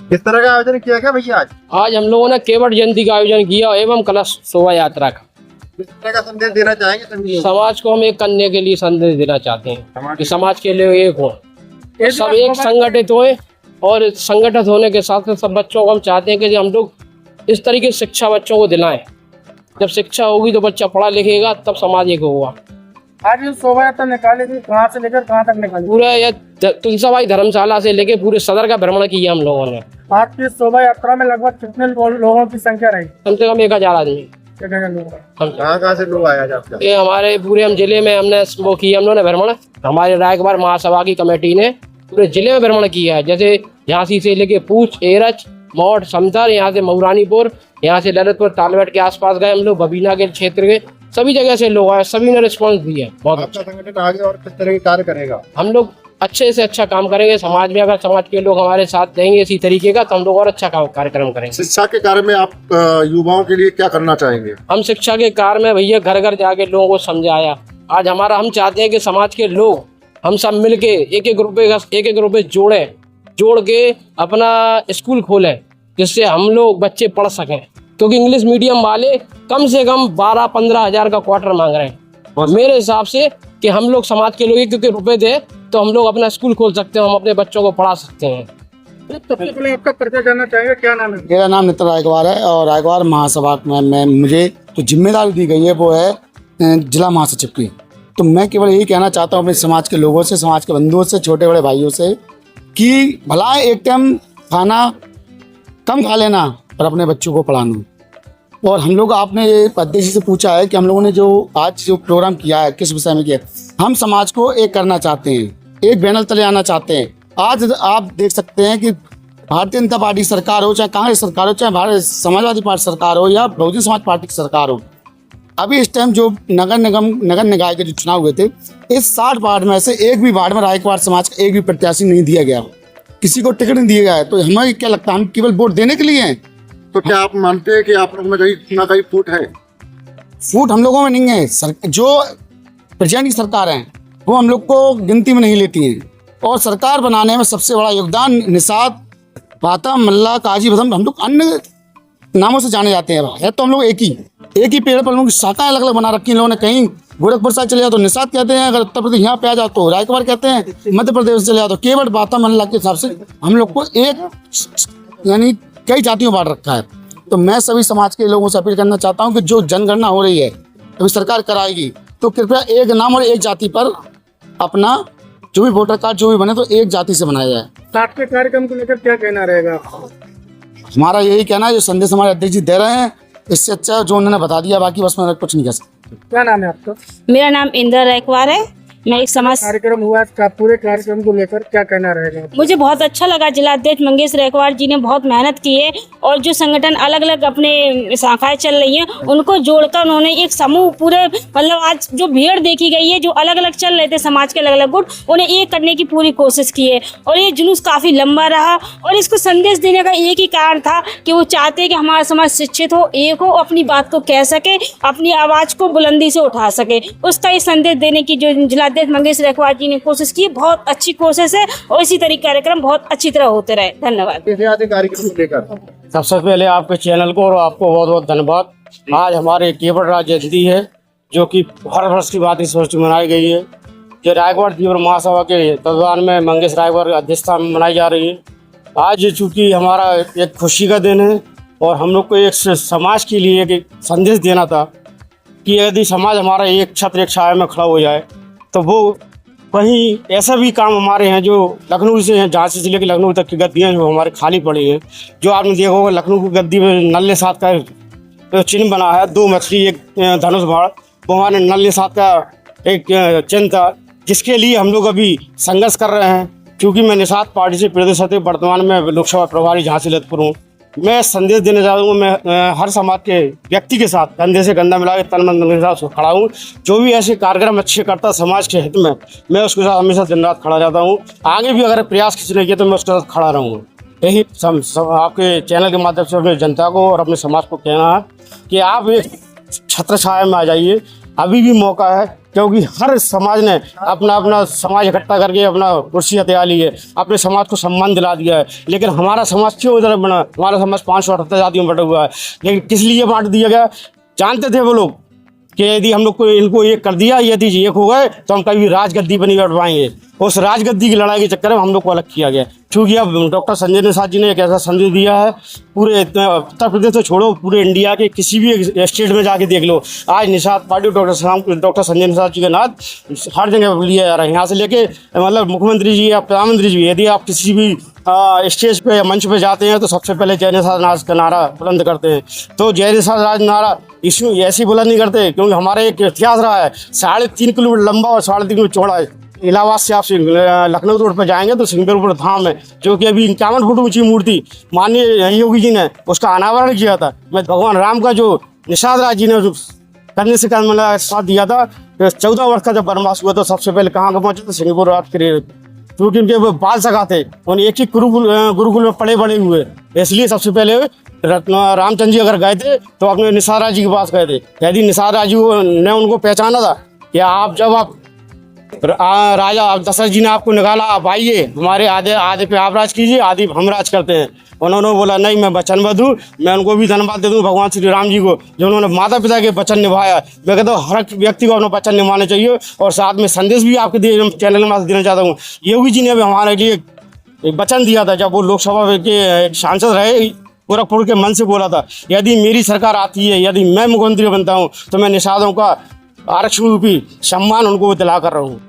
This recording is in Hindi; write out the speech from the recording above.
किस तरह का आयोजन किया गया भैया आज? आज हम लोगों ने केवट जयंती का आयोजन किया एवं कलश शोभा यात्रा का। किस तरह का संदेश देना चाहेंगे सभी? समाज को हम एक करने के लिए संदेश देना चाहते हैं कि समाज के लिए एक हो, सब एक संगठित होए और संगठित होने के साथ साथ सब बच्चों को हम चाहते हैं कि हम लोग इस तरीके से शिक्षा बच्चों को दिलाएं। जब शिक्षा होगी तो बच्चा पढ़ा लिखेगा, तब समाज एक होगा। आज ये शोभा यात्रा निकाली थी, कहाँ से लेकर कहाँ तक निकाली? पूरा यह तुलसाबाई धर्मशाला से लेके पूरे सदर का भ्रमण किया हम लोगों ने। आज की शोभा यात्रा में लगभग कितने लोगों की संख्या रही? कम से कम 1000 आदमी। कहाँ से लोग आए आज आपका? ये हमारे पूरे हम जिले में हमने वो किया, हम लोगों ने भ्रमण, हमारे रायकवार महासभा की कमेटी ने पूरे जिले में भ्रमण किया है। जैसे झांसी से लेके पूछ, एरच, मौठ, समतर, यहाँ से मऊरानीपुर, यहाँ से ललितपुर तालबेट के आसपास गए हम लोग, बबीना के क्षेत्र के सभी जगह से लोग आए, सभी ने रिस्पॉन्स दिया। बहुत आपका संगठन आगे और किस तरह के कार्य करेगा? हम लोग अच्छे से अच्छा काम करेंगे समाज में। अगर समाज के लोग हमारे साथ देंगे इसी तरीके का तो हम लोग और अच्छा कार्यक्रम करेंगे। शिक्षा के कार्य में आप युवाओं के लिए क्या करना चाहेंगे? हम शिक्षा के कार्य में भैया घर घर जाके लोगों को समझाया। आज हम चाहते हैं कि समाज के लोग हम सब मिलके एक एक रुपये जोड़ के अपना स्कूल खोलें, जिससे हम लोग बच्चे पढ़ सकें। क्योंकि इंग्लिश मीडियम वाले कम से कम 12-15 हज़ार का क्वार्टर मांग रहे हैं। मेरे हिसाब से कि हम लोग समाज के लोग एक रुपए दे तो हम लोग अपना स्कूल खोल सकते हैं, हम अपने बच्चों को पढ़ा सकते हैं। सबसे पहले आपका परिचय जानना चाहेंगे, क्या नाम है? मेरा नाम नितिन रायकवार है और रायकवार महासभा में मुझे जो जिम्मेदारी दी गई है वो है जिला महासचिव की। तो मैं केवल यही कहना चाहता हूँ अपने समाज के लोगों से, समाज के बंधुओं से, छोटे बड़े भाइयों से कि भला एक टाइम खाना कम खा लेना पर अपने बच्चों को पढ़ाना। और हम लोग, आपने ये अध्यक्ष से पूछा है कि हम लोगों ने जो आज जो प्रोग्राम किया है किस विषय में किया, हम समाज को एक करना चाहते हैं, एक बैनर तले आना चाहते हैं। आज आप देख सकते हैं कि भारतीय जनता पार्टी सरकार हो, चाहे कांग्रेस सरकार हो, चाहे भारत समाजवादी पार्टी सरकार हो या बहुजन समाज पार्टी की सरकार हो, अभी इस टाइम जो नगर निकाय के जो चुनाव हुए थे, इस 60 वार्ड में से एक भी वार्ड में रायकवार समाज का एक भी प्रत्याशी नहीं दिया गया, किसी को टिकट नहीं दिया गया है। तो हमें क्या लगता है, हम केवल वोट देने के लिए हैं? तो क्या आप मानते हैं कि आप लोग में कहीं फूट है? फूट हम लोगों में नहीं है। जो प्रेजेंट की सरकार है वो हम लोग को गिनती में नहीं लेती हैं। और सरकार बनाने में सबसे बड़ा योगदान निषाद, पाता, मल्ला, काजी, भदम, हम लोग अन्य नामों से जाने जाते हैं। है तो हम लोग एक ही पेड़ पर हम लोग शाखाएं अलग अलग बना रखी हैं लोगों ने। कहीं गोरखपुर साइड चले जाओ तो निषाद कहते हैं, अगर उत्तर प्रदेश यहाँ पे आ जाओ तो रायकवार कहते हैं, मध्य प्रदेश चले जाओ तो केवट, पाता, मल्ला के हिसाब से हम लोग को एक यानी कई जातियों बांट रखा है। तो मैं सभी समाज के लोगों से अपील करना चाहता हूं कि जो जनगणना हो रही है अभी सरकार कराएगी, तो कृपया एक नाम और एक जाति पर अपना जो भी वोटर कार्ड जो भी बने तो एक जाति से बनाया जाए। साथ के कार्यक्रम को लेकर क्या कहना रहेगा? हमारा यही कहना है, जो संदेश हमारे अध्यक्ष जी दे रहे हैं इससे अच्छा जो उन्होंने बता दिया, बाकी बस मैं कुछ नहीं कह सकता। क्या नाम है आपका? मेरा नाम इंदिरा रायकवार है। मैं एक समाज कार्यक्रम हुआ इसका, पूरे कार्यक्रम को लेकर क्या कहना रहेगा? मुझे बहुत अच्छा लगा। जिलाध्यक्ष मंगेश रायकवार जी ने बहुत मेहनत की है और जो संगठन अलग अलग अपने शाखाएं चल रही हैं उनको जोड़कर उन्होंने एक समूह पूरे, मतलब आज जो भीड़ देखी गई है, जो अलग अलग चल रहे थे समाज के अलग अलग गुट, उन्हें एक करने की पूरी कोशिश की है। और ये जुलूस काफ़ी लंबा रहा और इसको संदेश देने का एक ही कारण था कि वो चाहते कि हमारा समाज शिक्षित हो, एक हो, अपनी बात को कह सके, अपनी आवाज़ को बुलंदी से उठा सके। उसका ये संदेश देने की जो जिला मंगेश रायकवार जी ने कोशिश की, बहुत अच्छी कोशिश है और इसी तरीके कार्यक्रम बहुत अच्छी तरह होते रहे। धन्यवाद। कार्यक्रम को लेकर सबसे पहले आपके चैनल को और आपको बहुत बहुत धन्यवाद। आज हमारे केवट राज्य जयंती है जो कि हर वर्ष की बात इस वर्ष मनाई गई है। जो रायकवार तीव्र महासभा के तत्वाधान में मंगेश रायकवार की अध्यक्षता में मनाई जा रही है। आज चूँकि हमारा एक खुशी का दिन है और हम लोग को एक समाज के लिए एक संदेश देना था कि यदि समाज हमारा एक छत्र एक छाया में खड़ा हो जाए तो वो कहीं ऐसा भी काम हमारे हैं जो लखनऊ से हैं, झांसी से लेकर लखनऊ तक की गद्दियाँ जो हमारे खाली पड़ी हैं। जो आपने देखा होगा लखनऊ की गद्दी में नल्ले साथ का चिन्ह बना है, 2 मछली एक धनुष बाण, वो हमारे नल्ले साथ का एक चिन्ह था, जिसके लिए हम लोग अभी संघर्ष कर रहे हैं। क्योंकि मैं निषाद पार्टी से प्रदेश सचिव, वर्तमान में लोकसभा प्रभारी झांसी ललितपुर हूँ। मैं संदेश देना चाहता हूँ, मैं हर समाज के व्यक्ति के साथ कंधे से कंधा मिला के तन मन के साथ खड़ा हूँ। जो भी ऐसे कार्यक्रम अच्छे करता समाज के हित में, मैं उसके साथ हमेशा दिन रात खड़ा रहता हूँ। आगे भी अगर प्रयास किसी ने किया तो मैं उसके साथ खड़ा रहूँगा। यही आपके चैनल के माध्यम से अपनी जनता को और अपने समाज को कहना है कि आप एक छत्र छाया में आ जाइए अभी भी मौका है, क्योंकि हर समाज ने अपना अपना समाज इकट्ठा करके अपना कुर्सी हथिया ली है, अपने समाज को सम्मान दिला दिया है। लेकिन हमारा समाज क्यों उधर बना? हमारा समाज 578 जातियों में बटा हुआ है, लेकिन किस लिए बांट दिया गया? जानते थे वो लोग कि यदि हम लोग को इनको एक कर दिया, यदि एक हो गए तो हम कभी राजगद्दी पर नहीं बैठ पाएंगे। उस राजगद्दी की लड़ाई के चक्कर में हम लोग को अलग किया गया। क्योंकि अब डॉक्टर संजय निषाद जी ने एक ऐसा संदेश दिया है, पूरे उत्तर प्रदेश तो छोड़ो, पूरे इंडिया के किसी भी स्टेट में जाके देख लो, आज निषाद पार्टी डॉक्टर संजय निषाद जी के नाथ हर जगह लिया जा रहा है। यहाँ से लेके मतलब मुख्यमंत्री जी या प्रधानमंत्री जी, यदि आप किसी भी स्टेज पे या मंच पे जाते हैं तो सबसे पहले जय निषाद राज का नारा बुलंद करते हैं। तो जय निषाद राज नारा इसमें ऐसे बुलंद नहीं करते, क्योंकि हमारा एक इतिहास रहा है, 3.5 किलोमीटर लंबा और 3.5 किलोमीटर चौड़ा है। इलाहाबाद से आप लखनऊ रोड पर जाएंगे तो सिंगरपुर धाम है, जो कि अभी 51 फुट ऊंची मूर्ति माननीय योगी जी ने उसका अनावरण किया था। मैं भगवान राम का जो निषाद राज जी ने करने से मतलब साथ दिया था, 14 वर्ष का जब वनवास हुआ तो सबसे पहले कहाँ पहुंचे तो सिंगरपुर रात के, क्योंकि उनके वो बाल सगा थे, उन एक ही गुरुकुल में पड़े हुए, इसलिए सबसे पहले रामचंद्र जी अगर गए थे तो अपने निषाद राज जी के पास गए थे। यदि निषाद राज जी ने उनको पहचाना था कि आप जब आप राजा दशरथ जी ने आपको निकाला, आप आइए हमारे आधे पे आप राज कीजिए, आधे हम राज करते हैं। उन्होंने बोला नहीं, मैं वचनबद्ध हूँ, मैं उनको भी धन्यवाद दे दूँ भगवान श्री राम जी को, जो उन्होंने माता पिता के वचन निभाया। मैं कहता हूँ हर व्यक्ति को अपना वचन निभाना चाहिए। और साथ में संदेश भी आपके दिए चैनल में देना चाहता हूँ, योगी जी ने भी हमारे लिए एक वचन दिया था जब वो लोकसभा के सांसद रहे, गोरखपुर के मन से बोला था, यदि मेरी सरकार आती है, यदि मैं मुख्यमंत्री बनता हूँ तो मैं निषादों का आरक्षण रूपी सम्मान उनको दिला कर रहा हूँ।